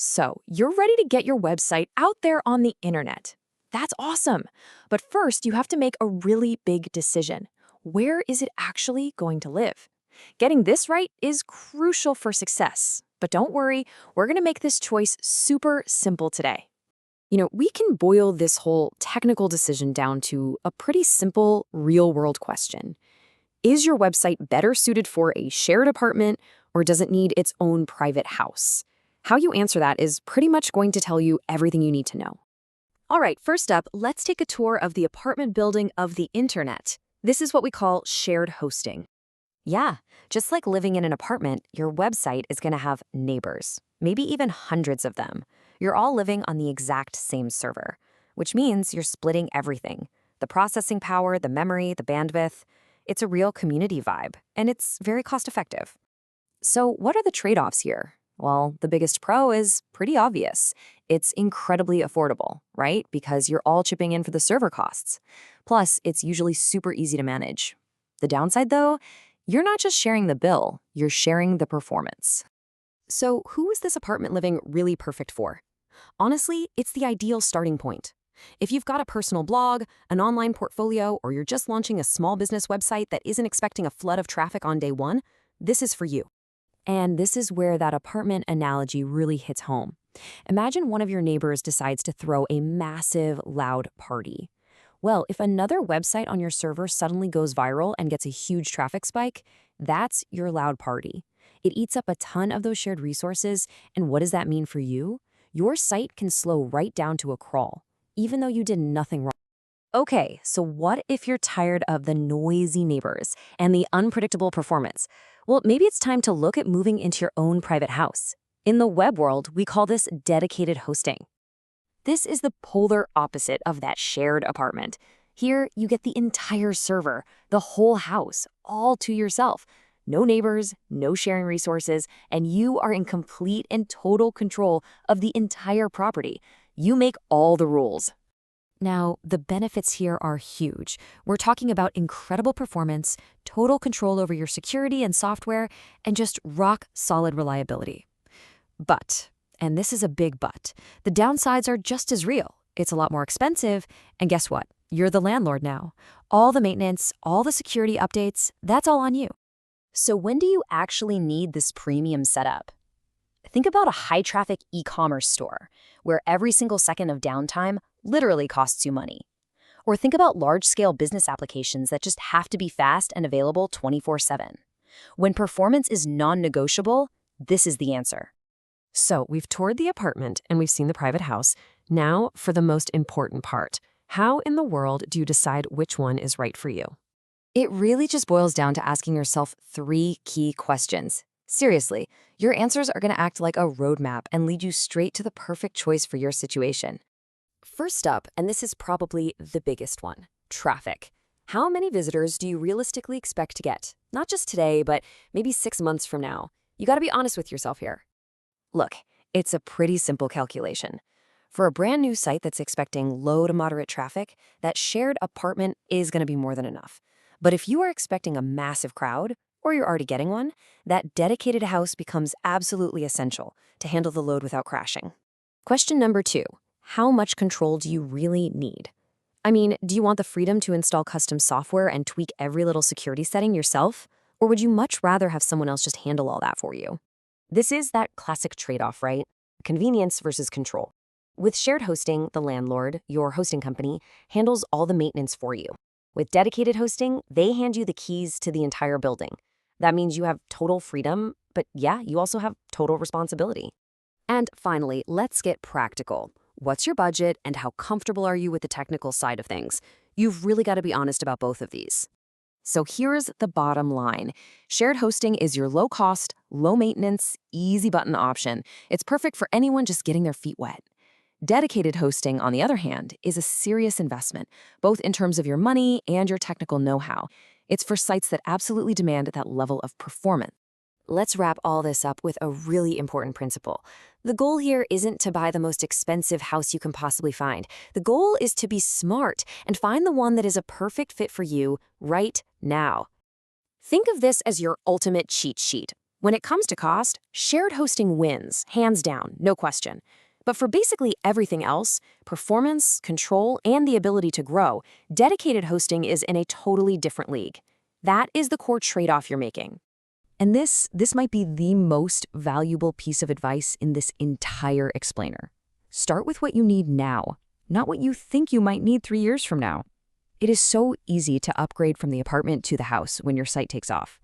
So, you're ready to get your website out there on the internet. That's awesome. But first, you have to make a really big decision. Where is it actually going to live? Getting this right is crucial for success. But don't worry, we're going to make this choice super simple today. We can boil this whole technical decision down to a pretty simple, real world question. Is your website better suited for a shared apartment, or does it need its own private house? How you answer that is pretty much going to tell you everything you need to know. All right, first up, let's take a tour of the apartment building of the internet. This is what we call shared hosting. Yeah, just like living in an apartment, your website is going to have neighbors, maybe even hundreds of them. You're all living on the exact same server, which means you're splitting everything: the processing power, the memory, the bandwidth. It's a real community vibe, and it's very cost effective. So, what are the trade offs here? Well, the biggest pro is pretty obvious. It's incredibly affordable, right? Because you're all chipping in for the server costs. Plus, it's usually super easy to manage. The downside, though, you're not just sharing the bill, you're sharing the performance. So, who is this apartment living really perfect for? Honestly, it's the ideal starting point. If you've got a personal blog, an online portfolio, or you're just launching a small business website that isn't expecting a flood of traffic on day one, this is for you. And this is where that apartment analogy really hits home. Imagine one of your neighbors decides to throw a massive, loud party. Well, if another website on your server suddenly goes viral and gets a huge traffic spike, that's your loud party. It eats up a ton of those shared resources, and what does that mean for you? Your site can slow right down to a crawl, even though you did nothing wrong. Okay, so what if you're tired of the noisy neighbors and the unpredictable performance? Well, maybe it's time to look at moving into your own private house. In the web world, we call this dedicated hosting. This is the polar opposite of that shared apartment. Here, you get the entire server, the whole house, all to yourself. No neighbors, no sharing resources, and you are in complete and total control of the entire property. You make all the rules. Now, the benefits here are huge. We're talking about incredible performance, total control over your security and software, and just rock-solid reliability. But, and this is a big but, the downsides are just as real. It's a lot more expensive, and guess what? You're the landlord now. All the maintenance, all the security updates, that's all on you. So when do you actually need this premium setup? Think about a high-traffic e-commerce store, where every single second of downtime literally costs you money. Or think about large-scale business applications that just have to be fast and available 24/7. When performance is non-negotiable, this is the answer. So we've toured the apartment and we've seen the private house. Now for the most important part. How in the world do you decide which one is right for you? It really just boils down to asking yourself 3 key questions. Seriously, your answers are going to act like a roadmap and lead you straight to the perfect choice for your situation. First up, and this is probably the biggest one, traffic. How many visitors do you realistically expect to get? Not just today, but maybe 6 months from now. You got to be honest with yourself here. Look, it's a pretty simple calculation. For a brand new site that's expecting low to moderate traffic, that shared apartment is going to be more than enough. But if you are expecting a massive crowd, or you're already getting one, that dedicated house becomes absolutely essential to handle the load without crashing. Question number 2, how much control do you really need? I mean, do you want the freedom to install custom software and tweak every little security setting yourself? Or would you much rather have someone else just handle all that for you? This is that classic trade-off, right? Convenience versus control. With shared hosting, the landlord, your hosting company, handles all the maintenance for you. With dedicated hosting, they hand you the keys to the entire building. That means you have total freedom, but yeah, you also have total responsibility. And finally, let's get practical. What's your budget and how comfortable are you with the technical side of things? You've really got to be honest about both of these. So here's the bottom line. Shared hosting is your low-cost, low-maintenance, easy-button option. It's perfect for anyone just getting their feet wet. Dedicated hosting, on the other hand, is a serious investment, both in terms of your money and your technical know-how. It's for sites that absolutely demand that level of performance. Let's wrap all this up with a really important principle. The goal here isn't to buy the most expensive house you can possibly find. The goal is to be smart and find the one that is a perfect fit for you right now. Think of this as your ultimate cheat sheet. When it comes to cost, shared hosting wins, hands down, no question. But for basically everything else, performance, control, and the ability to grow, dedicated hosting is in a totally different league. That is the core trade-off you're making. And this might be the most valuable piece of advice in this entire explainer. Start with what you need now, not what you think you might need 3 years from now. It is so easy to upgrade from the apartment to the house when your site takes off.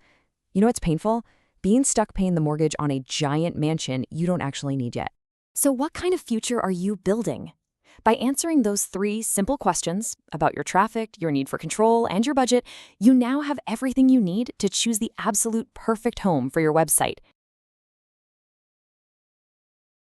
You know what's painful? Being stuck paying the mortgage on a giant mansion you don't actually need yet. So what kind of future are you building? By answering those 3 simple questions about your traffic, your need for control, and your budget, you now have everything you need to choose the absolute perfect home for your website,